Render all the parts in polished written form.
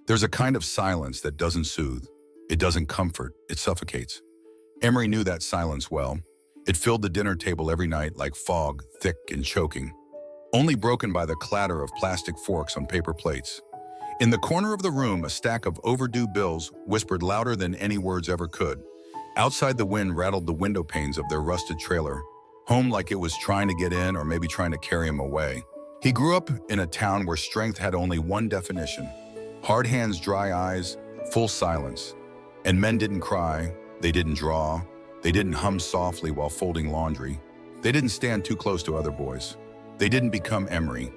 There's a kind of silence that doesn't soothe. It doesn't comfort, it suffocates. Emery knew that silence well. It filled the dinner table every night like fog, thick and choking, only broken by the clatter of plastic forks on paper plates. In the corner of the room, a stack of overdue bills whispered louder than any words ever could. Outside, the wind rattled the window panes of their rusted trailer, home like it was trying to get in or maybe trying to carry him away. He grew up in a town where strength had only one definition: hard hands, dry eyes, full silence. And men didn't cry, they didn't draw, they didn't hum softly while folding laundry. They didn't stand too close to other boys. They didn't become Emery.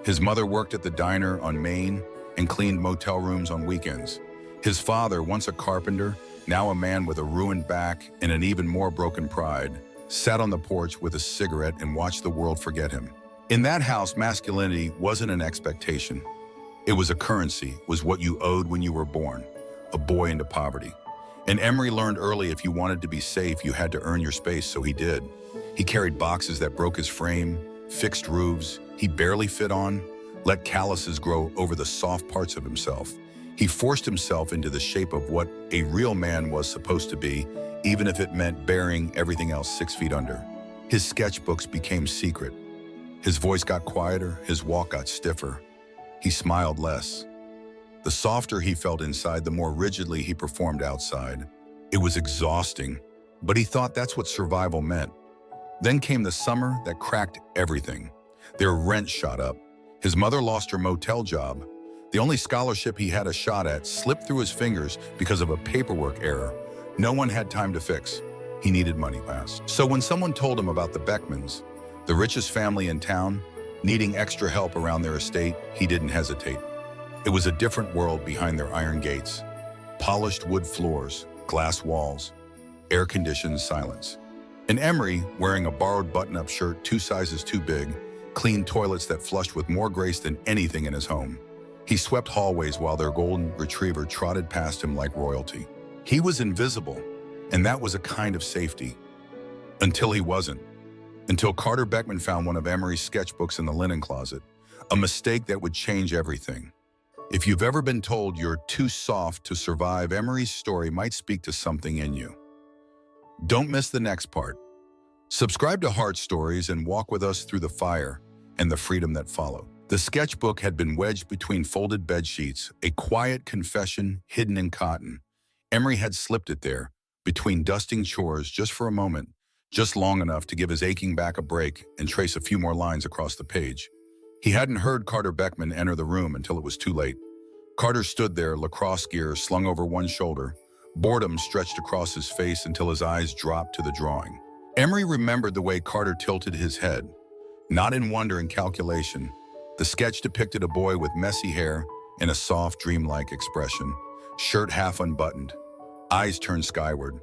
His mother worked at the diner on Main and cleaned motel rooms on weekends. His father, once a carpenter, now a man with a ruined back and an even more broken pride, sat on the porch with a cigarette and watched the world forget him. In that house, masculinity wasn't an expectation. It was a currency, was what you owed when you were born, a boy into poverty. And Emery learned early if you wanted to be safe, you had to earn your space, so he did. He carried boxes that broke his frame, fixed roofs he barely fit on, let calluses grow over the soft parts of himself. He forced himself into the shape of what a real man was supposed to be, even if it meant burying everything else 6 feet under. His sketchbooks became secret. His voice got quieter, his walk got stiffer. He smiled less. The softer he felt inside, the more rigidly he performed outside. It was exhausting, but he thought that's what survival meant. Then came the summer that cracked everything. Their rent shot up. His mother lost her motel job. The only scholarship he had a shot at slipped through his fingers because of a paperwork error no one had time to fix. He needed money fast. So when someone told him about the Beckmans, the richest family in town, needing extra help around their estate, he didn't hesitate. It was a different world behind their iron gates. Polished wood floors, glass walls, air-conditioned silence. And Emery, wearing a borrowed button-up shirt 2 sizes too big, cleaned toilets that flushed with more grace than anything in his home. He swept hallways while their golden retriever trotted past him like royalty. He was invisible, and that was a kind of safety. Until he wasn't. Until Carter Beckman found one of Emery's sketchbooks in the linen closet, a mistake that would change everything. If you've ever been told you're too soft to survive, Emery's story might speak to something in you. Don't miss the next part. Subscribe to Heart Stories and walk with us through the fire and the freedom that followed. The sketchbook had been wedged between folded bed sheets, a quiet confession hidden in cotton. Emery had slipped it there, between dusting chores, just for a moment, just long enough to give his aching back a break and trace a few more lines across the page. He hadn't heard Carter Beckman enter the room until it was too late. Carter stood there, lacrosse gear slung over one shoulder, boredom stretched across his face until his eyes dropped to the drawing. Emery remembered the way Carter tilted his head, not in wonder and calculation. The sketch depicted a boy with messy hair and a soft, dreamlike expression, shirt half unbuttoned, eyes turned skyward.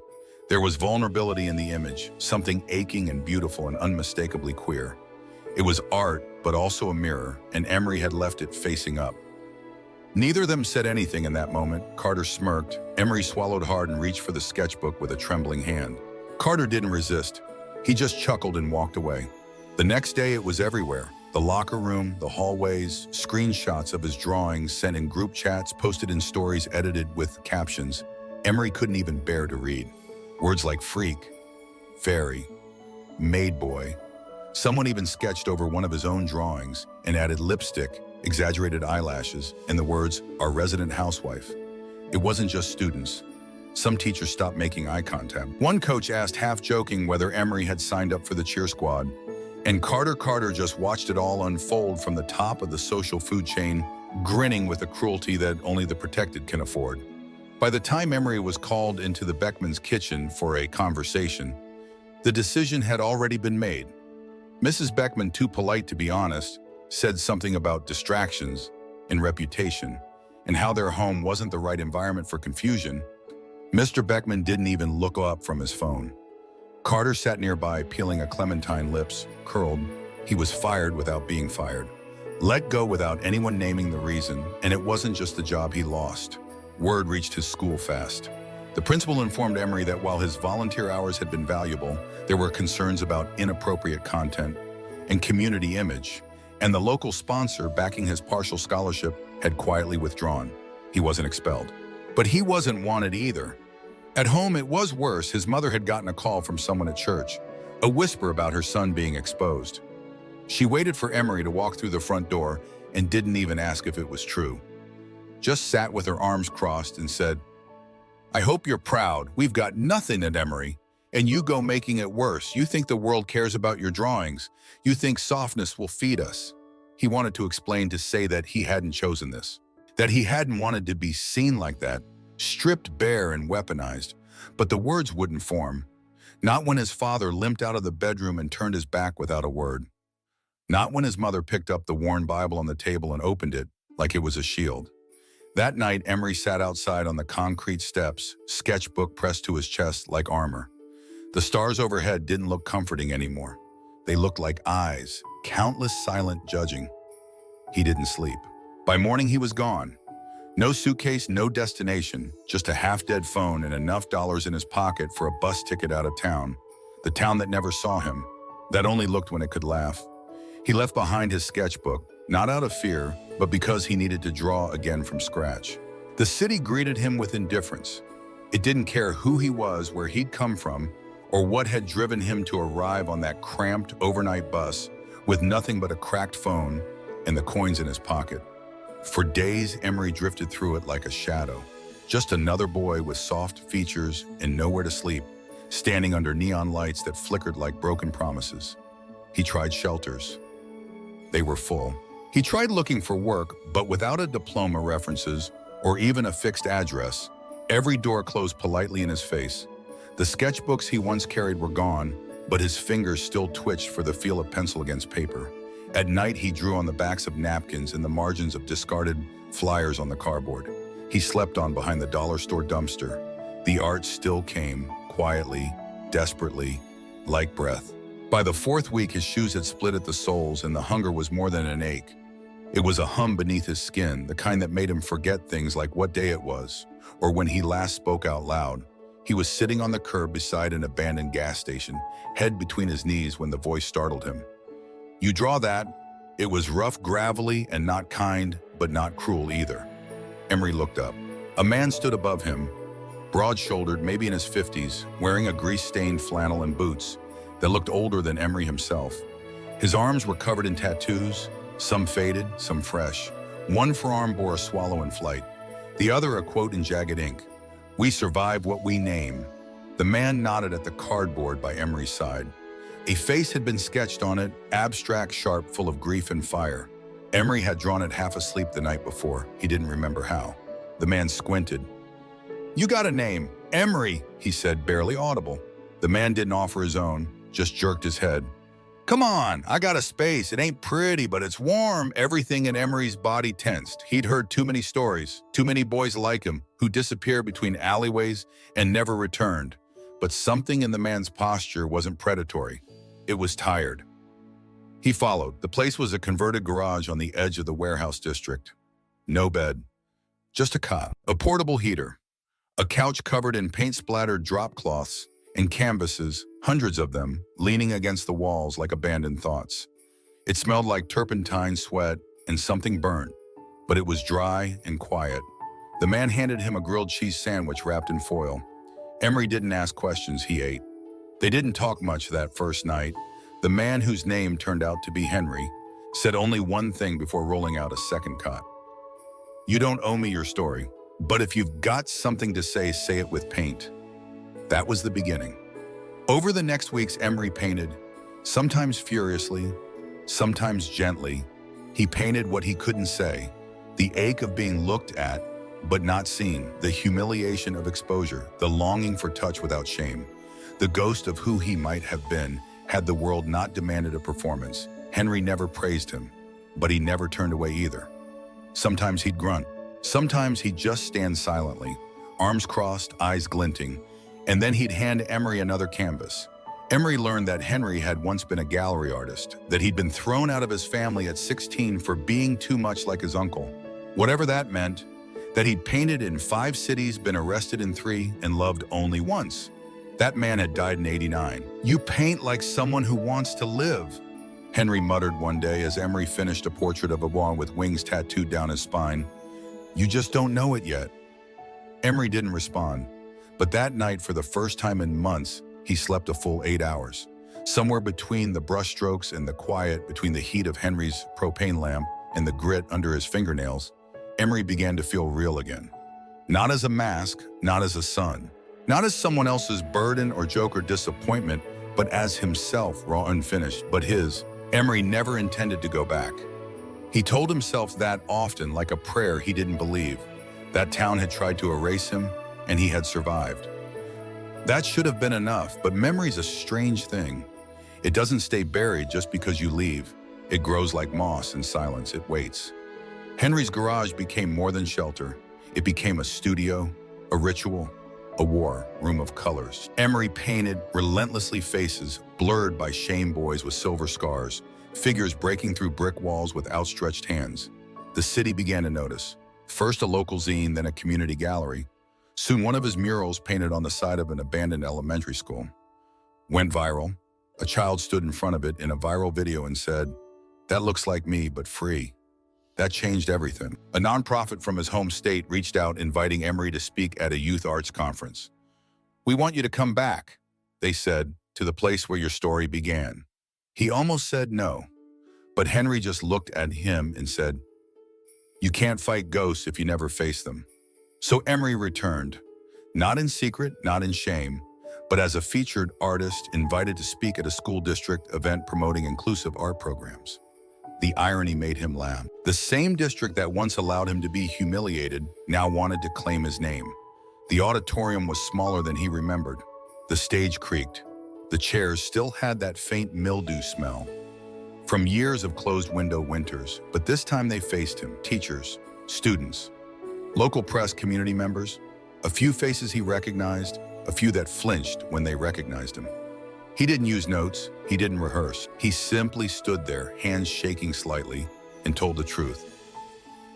There was vulnerability in the image, something aching and beautiful and unmistakably queer. It was art, but also a mirror, and Emery had left it facing up. Neither of them said anything in that moment. Carter smirked. Emery swallowed hard and reached for the sketchbook with a trembling hand. Carter didn't resist. He just chuckled and walked away. The next day, it was everywhere. The locker room, the hallways, screenshots of his drawings sent in group chats, posted in stories edited with captions Emery couldn't even bear to read. Words like freak, fairy, maid boy. Someone even sketched over one of his own drawings and added lipstick, exaggerated eyelashes, and the words, "our resident housewife." It wasn't just students. Some teachers stopped making eye contact. One coach asked, half joking, whether Emery had signed up for the cheer squad. And Carter just watched it all unfold from the top of the social food chain, grinning with a cruelty that only the protected can afford. By the time Emery was called into the Beckmans' kitchen for a conversation, the decision had already been made. Mrs. Beckman, too polite to be honest, said something about distractions and reputation, and how their home wasn't the right environment for confusion. Mr. Beckman didn't even look up from his phone. Carter sat nearby, peeling a clementine, lips curled. He was fired without being fired. Let go without anyone naming the reason, and it wasn't just the job he lost. Word reached his school fast. The principal informed Emery that while his volunteer hours had been valuable, there were concerns about inappropriate content and community image, and the local sponsor backing his partial scholarship had quietly withdrawn. He wasn't expelled. But he wasn't wanted either. At home, it was worse. His mother had gotten a call from someone at church, a whisper about her son being exposed. She waited for Emery to walk through the front door and didn't even ask if it was true. Just sat with her arms crossed and said, "I hope you're proud. We've got nothing at Emery. And you go making it worse. You think the world cares about your drawings. You think softness will feed us." He wanted to explain, to say that he hadn't chosen this, that he hadn't wanted to be seen like that, stripped bare and weaponized. But the words wouldn't form. Not when his father limped out of the bedroom and turned his back without a word. Not when his mother picked up the worn Bible on the table and opened it like it was a shield. That night, Emery sat outside on the concrete steps, sketchbook pressed to his chest like armor. The stars overhead didn't look comforting anymore. They looked like eyes, countless silent judging. He didn't sleep. By morning, he was gone. No suitcase, no destination, just a half-dead phone and enough dollars in his pocket for a bus ticket out of town. The town that never saw him, that only looked when it could laugh. He left behind his sketchbook, not out of fear, but because he needed to draw again from scratch. The city greeted him with indifference. It didn't care who he was, where he'd come from, or what had driven him to arrive on that cramped overnight bus with nothing but a cracked phone and the coins in his pocket. For days, Emery drifted through it like a shadow, just another boy with soft features and nowhere to sleep, standing under neon lights that flickered like broken promises. He tried shelters. They were full. He tried looking for work, but without a diploma, references, or even a fixed address. Every door closed politely in his face. The sketchbooks he once carried were gone, but his fingers still twitched for the feel of pencil against paper. At night, he drew on the backs of napkins and the margins of discarded flyers on the cardboard. He slept on behind the dollar store dumpster. The art still came, quietly, desperately, like breath. By the fourth week, his shoes had split at the soles and the hunger was more than an ache. It was a hum beneath his skin, the kind that made him forget things like what day it was, or when he last spoke out loud. He was sitting on the curb beside an abandoned gas station, head between his knees when the voice startled him. "You draw that?" It was rough, gravelly, and not kind, but not cruel either. Emery looked up. A man stood above him, broad-shouldered, maybe in his 50s, wearing a grease-stained flannel and boots that looked older than Emery himself. His arms were covered in tattoos, some faded, some fresh. One forearm bore a swallow in flight, the other a quote in jagged ink: "We survive what we name." The man nodded at the cardboard by Emery's side. A face had been sketched on it, abstract, sharp, full of grief and fire. Emery had drawn it half asleep the night before. He didn't remember how. The man squinted. "You got a name, Emery," he said, barely audible. The man didn't offer his own, just jerked his head. "Come on, I got a space. It ain't pretty, but it's warm." Everything in Emery's body tensed. He'd heard too many stories, too many boys like him, who disappeared between alleyways and never returned. But something in the man's posture wasn't predatory. It was tired. He followed. The place was a converted garage on the edge of the warehouse district. No bed, just a cot, a portable heater, a couch covered in paint-splattered drop cloths and canvases, hundreds of them, leaning against the walls like abandoned thoughts. It smelled like turpentine, sweat, and something burnt, but it was dry and quiet. The man handed him a grilled cheese sandwich wrapped in foil. Emery didn't ask questions, he ate. They didn't talk much that first night. The man, whose name turned out to be Henry, said only one thing before rolling out a second cot. "You don't owe me your story, but if you've got something to say it with paint." That was the beginning. Over the next weeks, Emery painted, sometimes furiously, sometimes gently. He painted what he couldn't say, the ache of being looked at but not seen, the humiliation of exposure, the longing for touch without shame, the ghost of who he might have been had the world not demanded a performance. Henry never praised him, but he never turned away either. Sometimes he'd grunt. Sometimes he'd just stand silently, arms crossed, eyes glinting, and then he'd hand Emery another canvas. Emery learned that Henry had once been a gallery artist, that he'd been thrown out of his family at 16 for being too much like his uncle. Whatever that meant, that he'd painted in 5 cities, been arrested in 3, and loved only once. That man had died in '89. "You paint like someone who wants to live," Henry muttered one day as Emery finished a portrait of a boy with wings tattooed down his spine. You just don't know it yet. Emery didn't respond, but that night, for the first time in months, he slept a full 8 hours. Somewhere between the brushstrokes and the quiet, between the heat of Henry's propane lamp and the grit under his fingernails, Emery began to feel real again. Not as a mask, not as a son, not as someone else's burden or joke or disappointment, but as himself, raw, unfinished, but his. Emery never intended to go back. He told himself that often, like a prayer he didn't believe. That town had tried to erase him, and he had survived. That should have been enough, but memory's a strange thing. It doesn't stay buried just because you leave. It grows like moss in silence. It waits. Henry's garage became more than shelter. It became a studio, a ritual, a war room of colors. Emery painted relentlessly faces, blurred by shame boys with silver scars, figures breaking through brick walls with outstretched hands. The city began to notice. First a local zine, then a community gallery. Soon one of his murals, painted on the side of an abandoned elementary school, went viral. A child stood in front of it in a viral video and said, "That looks like me, but free." That changed everything. A nonprofit from his home state reached out, inviting Emery to speak at a youth arts conference. "We want you to come back," they said, "to the place where your story began." He almost said no, but Henry just looked at him and said, "You can't fight ghosts if you never face them." So Emery returned, not in secret, not in shame, but as a featured artist invited to speak at a school district event promoting inclusive art programs. The irony made him laugh. The same district that once allowed him to be humiliated now wanted to claim his name. The auditorium was smaller than he remembered. The stage creaked. The chairs still had that faint mildew smell from years of closed window winters, but this time they faced him. Teachers, students, local press, community members, a few faces he recognized, a few that flinched when they recognized him. He didn't use notes, he didn't rehearse. He simply stood there, hands shaking slightly, and told the truth.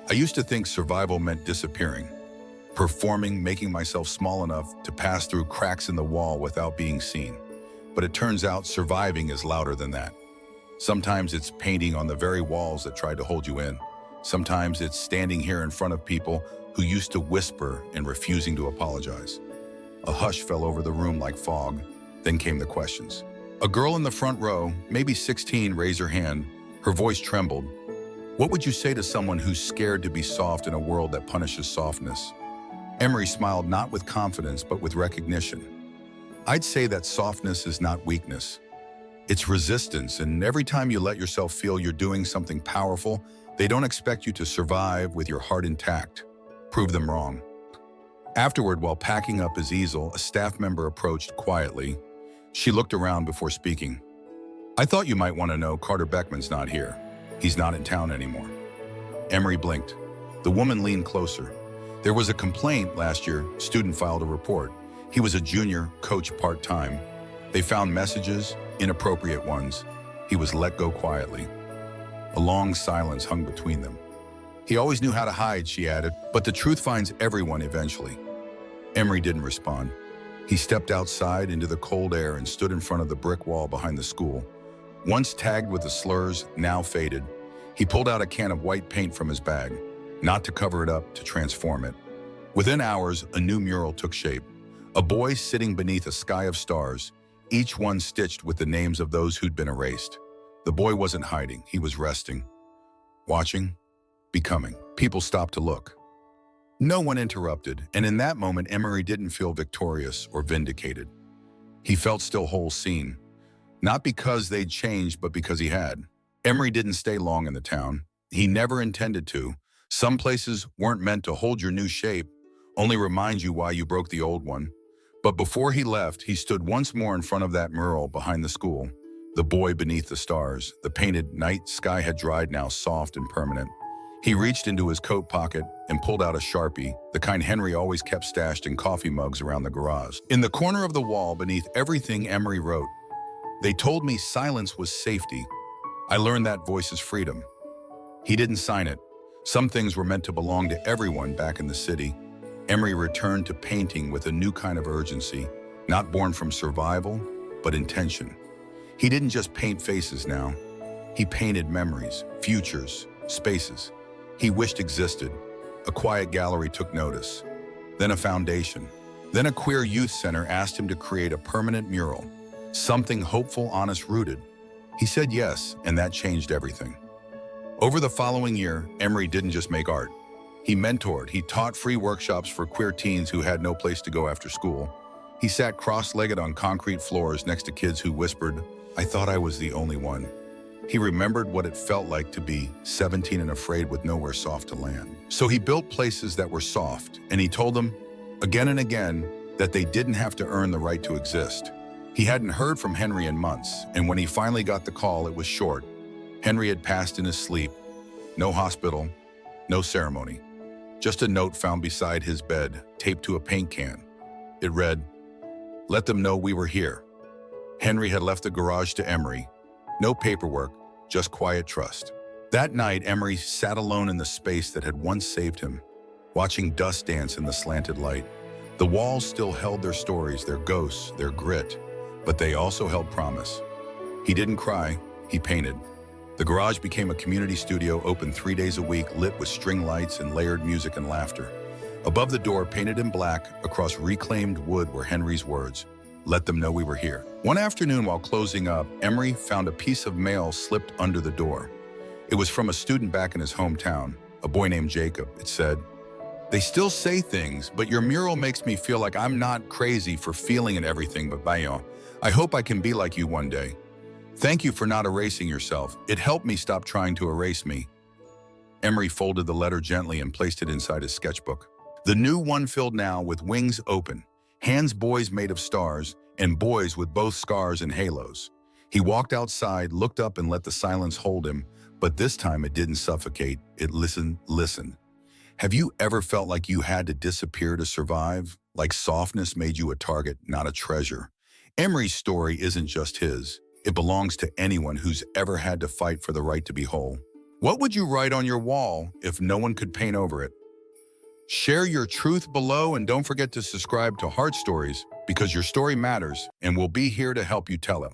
"I used to think survival meant disappearing, performing, making myself small enough to pass through cracks in the wall without being seen. But it turns out surviving is louder than that. Sometimes it's painting on the very walls that tried to hold you in. Sometimes it's standing here in front of people who used to whisper and refusing to apologize." A hush fell over the room like fog. Then came the questions. A girl in the front row, maybe 16, raised her hand. Her voice trembled. "What would you say to someone who's scared to be soft in a world that punishes softness?" Emery smiled, not with confidence, but with recognition. "I'd say that softness is not weakness. It's resistance, and every time you let yourself feel you're doing something powerful, they don't expect you to survive with your heart intact. Prove them wrong." Afterward, while packing up his easel, a staff member approached quietly. She looked around before speaking. "I thought you might want to know Carter Beckman's not here. He's not in town anymore." Emery blinked. The woman leaned closer. "There was a complaint last year. Student filed a report. He was a junior, coach part-time. They found messages, inappropriate ones. He was let go quietly." A long silence hung between them. "He always knew how to hide," she added, "but the truth finds everyone eventually." Emery didn't respond. He stepped outside into the cold air and stood in front of the brick wall behind the school. Once tagged with the slurs, now faded, he pulled out a can of white paint from his bag, not to cover it up, to transform it. Within hours, a new mural took shape. A boy sitting beneath a sky of stars, each one stitched with the names of those who'd been erased. The boy wasn't hiding, he was resting, watching, becoming. People stopped to look. No one interrupted, and in that moment, Emery didn't feel victorious or vindicated. He felt still whole, seen. Not because they'd changed, but because he had. Emery didn't stay long in the town. He never intended to. Some places weren't meant to hold your new shape, only remind you why you broke the old one. But before he left, he stood once more in front of that mural behind the school. The boy beneath the stars. The painted night sky had dried, now soft and permanent. He reached into his coat pocket and pulled out a Sharpie, the kind Henry always kept stashed in coffee mugs around the garage. In the corner of the wall beneath everything, Emery wrote, "They told me silence was safety. I learned that voice is freedom." He didn't sign it. Some things were meant to belong to everyone back in the city. Emery returned to painting with a new kind of urgency, not born from survival, but intention. He didn't just paint faces now. He painted memories, futures, spaces he wished existed. A quiet gallery took notice. Then a foundation. Then a queer youth center asked him to create a permanent mural. Something hopeful, honest, rooted. He said yes, and that changed everything. Over the following year, Emery didn't just make art. He mentored, he taught free workshops for queer teens who had no place to go after school. He sat cross-legged on concrete floors next to kids who whispered, "I thought I was the only one." He remembered what it felt like to be 17 and afraid with nowhere soft to land. So he built places that were soft, and he told them, again and again, that they didn't have to earn the right to exist. He hadn't heard from Henry in months, and when he finally got the call, it was short. Henry had passed in his sleep. No hospital, no ceremony. Just a note found beside his bed, taped to a paint can. It read, "Let them know we were here." Henry had left the garage to Emery. No paperwork, just quiet trust. That night, Emery sat alone in the space that had once saved him, watching dust dance in the slanted light. The walls still held their stories, their ghosts, their grit, but they also held promise. He didn't cry, he painted. The garage became a community studio open 3 days a week, lit with string lights and layered music and laughter. Above the door, painted in black, across reclaimed wood, were Henry's words, "Let them know we were here." One afternoon while closing up, Emery found a piece of mail slipped under the door. It was from a student back in his hometown, a boy named Jacob. It said, "They still say things, but your mural makes me feel like I'm not crazy for feeling and everything, but Bayon, I hope I can be like you one day. Thank you for not erasing yourself. It helped me stop trying to erase me." Emery folded the letter gently and placed it inside his sketchbook. The new one filled now with wings open, hands boys made of stars, and boys with both scars and halos. He walked outside, looked up and let the silence hold him, but this time it didn't suffocate, it listened. Have you ever felt like you had to disappear to survive? Like softness made you a target, not a treasure? Emery's story isn't just his. It belongs to anyone who's ever had to fight for the right to be whole. What would you write on your wall if no one could paint over it? Share your truth below and don't forget to subscribe to Heart Stories because your story matters and we'll be here to help you tell it.